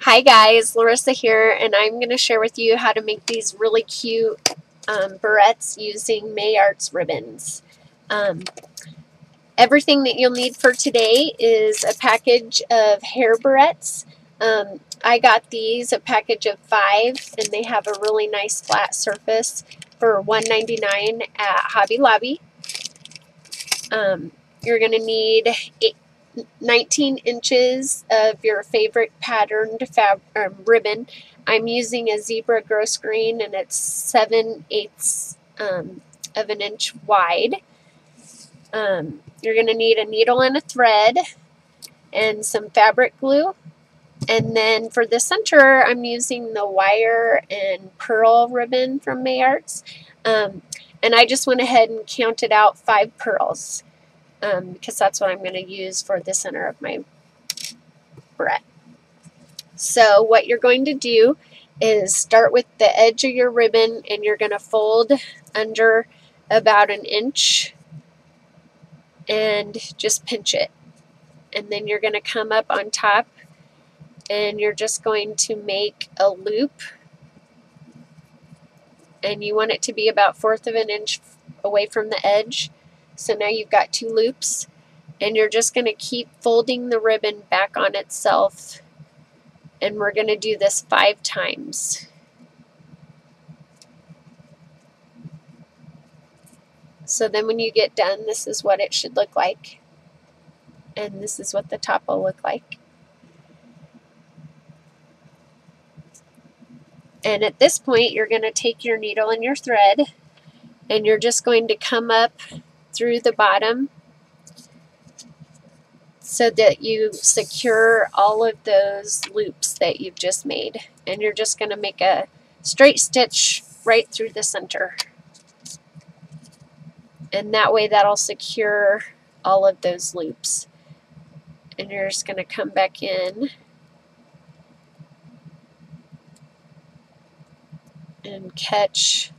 Hi guys, Larissa here, and I'm going to share with you how to make these really cute barrettes using Mayart's ribbons. Everything that you'll need for today is a package of hair barrettes. I got these, a package of 5, and they have a really nice flat surface for $1.99 at Hobby Lobby. You're going to need 19 inches of your favorite patterned ribbon. I'm using a zebra gross green, and it's 7/8 of an inch wide. You're going to need a needle and a thread and some fabric glue. And then for the center, I'm using the wire and pearl ribbon from Mayart's. And I just went ahead and counted out 5 pearls. Because that's what I'm going to use for the center of my barrette. So what you're going to do is start with the edge of your ribbon, and you're going to fold under about 1 inch and just pinch it. And then you're going to come up on top, and you're just going to make a loop, and you want it to be about 1/4 of an inch away from the edge. So now you've got 2 loops, and you're just going to keep folding the ribbon back on itself, and we're going to do this 5 times. So then when you get done, this is what it should look like, and this is what the top will look like. And at this point, you're going to take your needle and your thread, and you're just going to come up through the bottom so that you secure all of those loops that you've just made. And you're just going to make a straight stitch right through the center. And that way that'll secure all of those loops. And you're just going to come back in and catch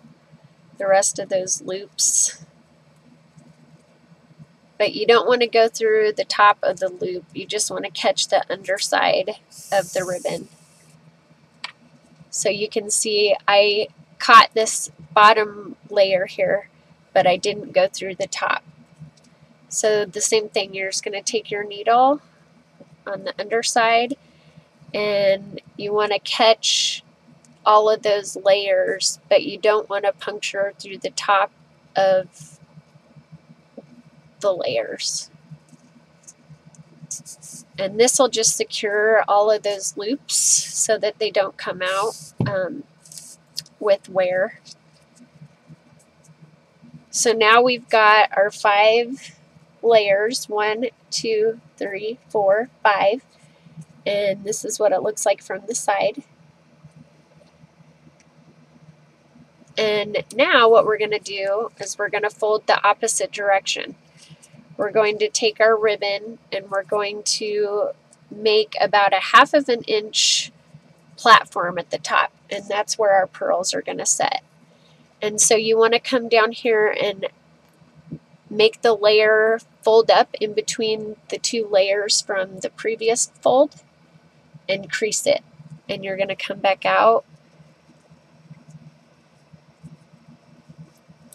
the rest of those loops. But you don't want to go through the top of the loop. You just want to catch the underside of the ribbon. So you can see I caught this bottom layer here, but I didn't go through the top. So the same thing, you're just going to take your needle on the underside, and you want to catch all of those layers, but you don't want to puncture through the top of the layers. And this will just secure all of those loops so that they don't come out with wear. So now we've got our 5 layers, 1, 2, 3, 4, 5, and this is what it looks like from the side. And now what we're going to do is we're going to fold the opposite direction. We're going to take our ribbon, and we're going to make about 1/2 of an inch platform at the top, and that's where our pearls are going to set. And so you want to come down here and make the layer fold up in between the 2 layers from the previous fold and crease it. And you're going to come back out,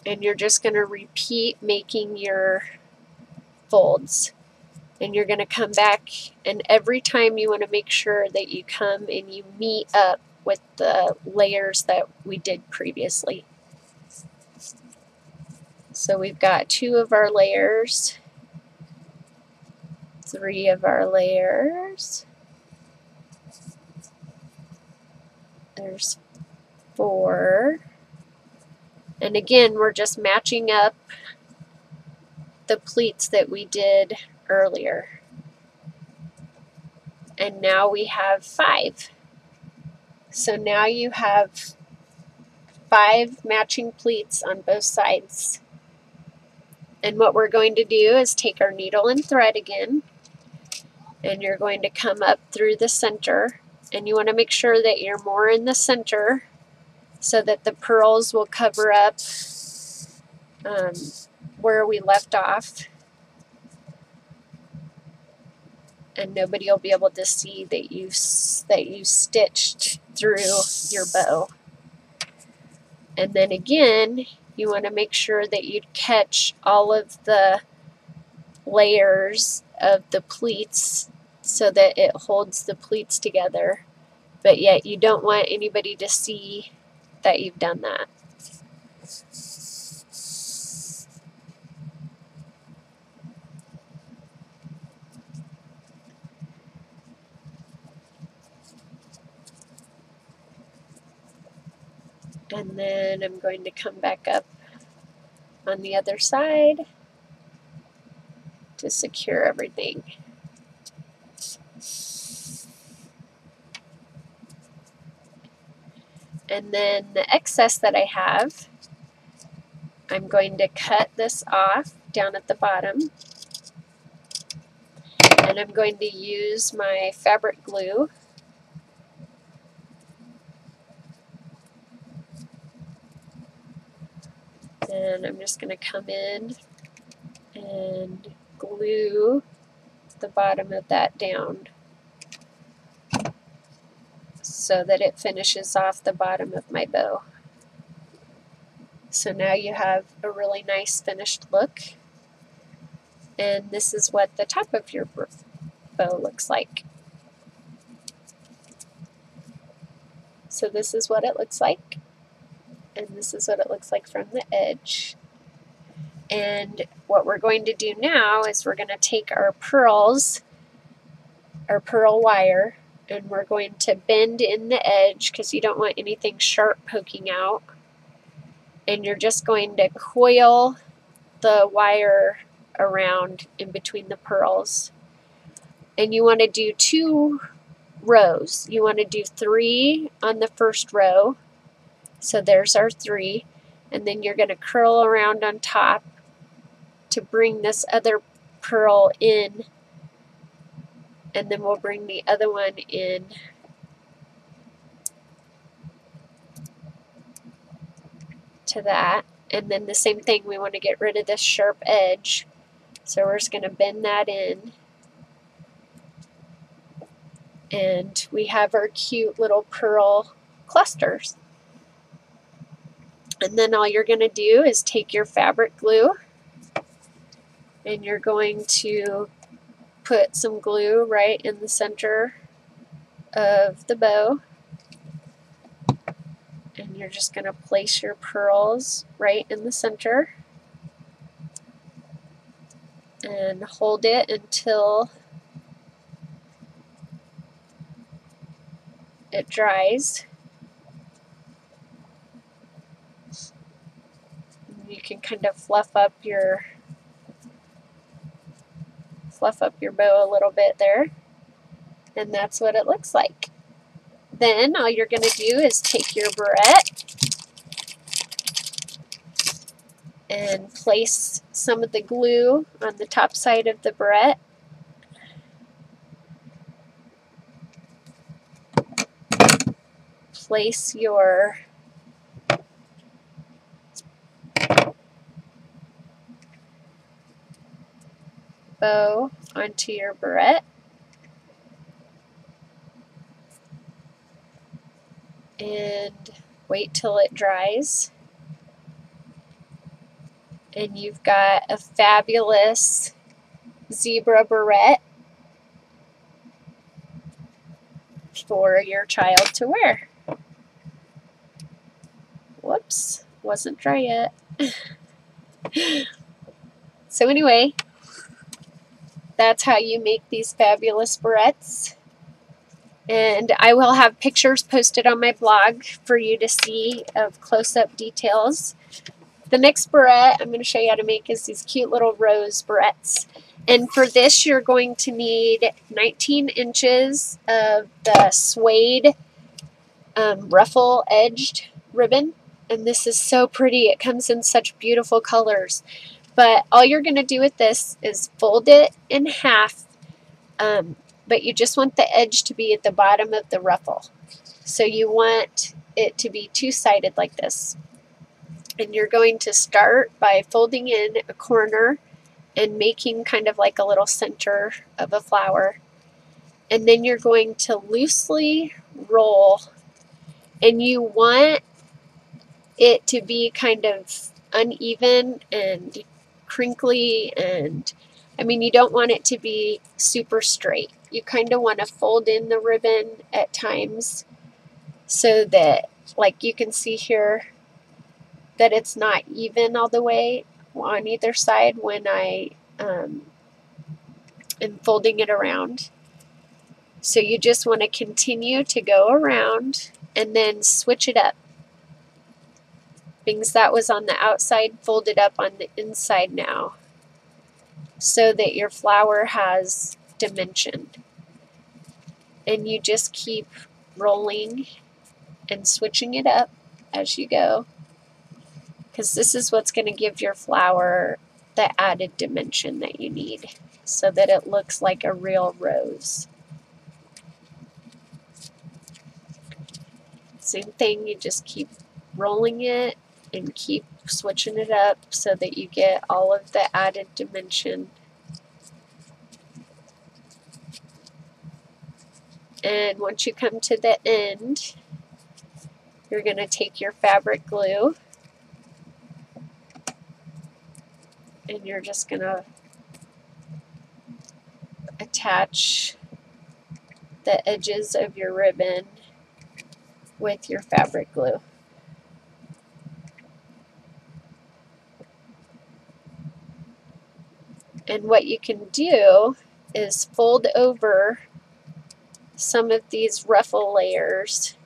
and you're just going to repeat making your folds. And you're going to come back, and every time you want to make sure that you come and you meet up with the layers that we did previously. So we've got 2 of our layers, 3 of our layers, there's 4, and again we're just matching up the pleats that we did earlier. And now we have 5. So now you have 5 matching pleats on both sides. And what we're going to do is take our needle and thread again, and you're going to come up through the center, and you want to make sure that you're more in the center so that the pearls will cover up where we left off. and nobody will be able to see that you stitched through your bow. And then again, you want to make sure that you catch all of the layers of the pleats so that it holds the pleats together, but yet you don't want anybody to see that you've done that. And then I'm going to come back up on the other side to secure everything. And then the excess that I have, I'm going to cut this off down at the bottom. And I'm going to use my fabric glue and I'm just going to come in and glue the bottom of that down so that it finishes off the bottom of my bow. So now you have a really nice finished look, and this is what the top of your bow looks like. So this is what it looks like, and this is what it looks like from the edge. And what we're going to do now is we're going to take our pearls, our pearl wire, and we're going to bend in the edge because you don't want anything sharp poking out. And you're just going to coil the wire around in between the pearls. And you want to do 2 rows. You want to do 3 on the first row. So there's our 3. And then you're going to curl around on top to bring this other pearl in, and then we'll bring the other one in to that. And then the same thing, we want to get rid of this sharp edge, so we're just going to bend that in, and we have our cute little pearl clusters. And then all you're going to do is take your fabric glue and you're going to put some glue right in the center of the bow, and you're just going to place your pearls right in the center and hold it until it dries. And you can kind of fluff up your bow a little bit there, and that's what it looks like. Then all you're going to do is take your barrette and place some of the glue on the top side of the barrette. Place your bow onto your barrette, and wait till it dries, and you've got a fabulous zebra barrette for your child to wear. Whoops, wasn't dry yet. So anyway, that's how you make these fabulous barrettes. And I will have pictures posted on my blog for you to see of close-up details. The next barrette I'm going to show you how to make is these cute little rose barrettes. And for this, you're going to need 19 inches of the suede ruffle-edged ribbon. And this is so pretty. It comes in such beautiful colors. But all you're going to do with this is fold it in half, but you just want the edge to be at the bottom of the ruffle. So you want it to be two-sided like this. And you're going to start by folding in a corner and making kind of like a little center of a flower. And then you're going to loosely roll, and you want it to be kind of uneven and crinkly, and I mean, you don't want it to be super straight. You kind of want to fold in the ribbon at times so that, like you can see here, that it's not even all the way on either side when I am folding it around. So you just want to continue to go around and then switch it up. Things that was on the outside folded up on the inside now, so that your flower has dimension. And you just keep rolling and switching it up as you go, because this is what's going to give your flower the added dimension that you need so that it looks like a real rose. Same thing, you just keep rolling it and keep switching it up so that you get all of the added dimension. And once you come to the end, you're going to take your fabric glue and you're just going to attach the edges of your ribbon with your fabric glue. And what you can do is fold over some of these ruffle layers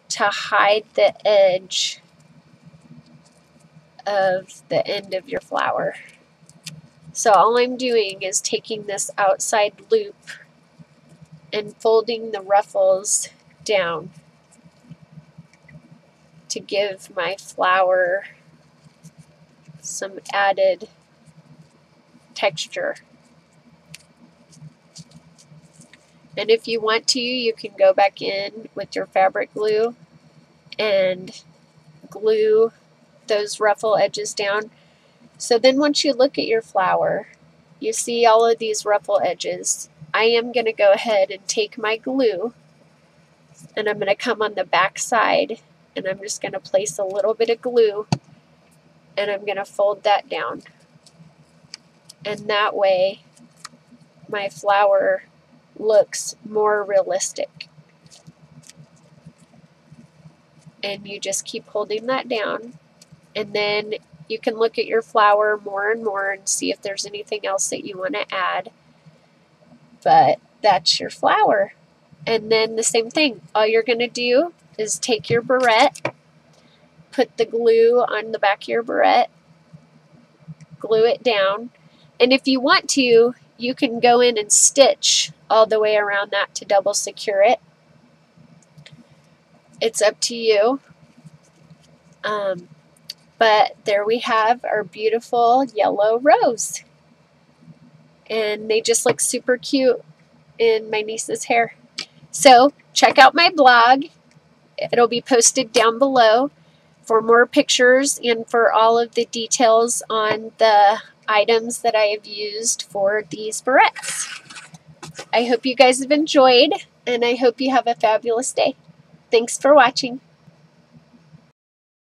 to hide the edge of the end of your flower. So all I'm doing is taking this outside loop and folding the ruffles down to give my flower some added texture. And if you want to, you can go back in with your fabric glue and glue those ruffle edges down. So then once you look at your flower, you see all of these ruffle edges. I am going to go ahead and take my glue and I'm going to come on the back side and I'm just going to place a little bit of glue and I'm going to fold that down. And that way my flower looks more realistic. And you just keep holding that down, and then you can look at your flower more and more and see if there's anything else that you want to add. But that's your flower. And then the same thing, all you're going to do is take your barrette, put the glue on the back of your barrette, glue it down, and if you want to, you can go in and stitch all the way around that to double secure it. It's up to you. But there we have our beautiful yellow rose. And they just look super cute in my niece's hair. So check out my blog. It'll be posted down below for more pictures and for all of the details on the items that I have used for these barrettes. I hope you guys have enjoyed, and I hope you have a fabulous day. Thanks for watching.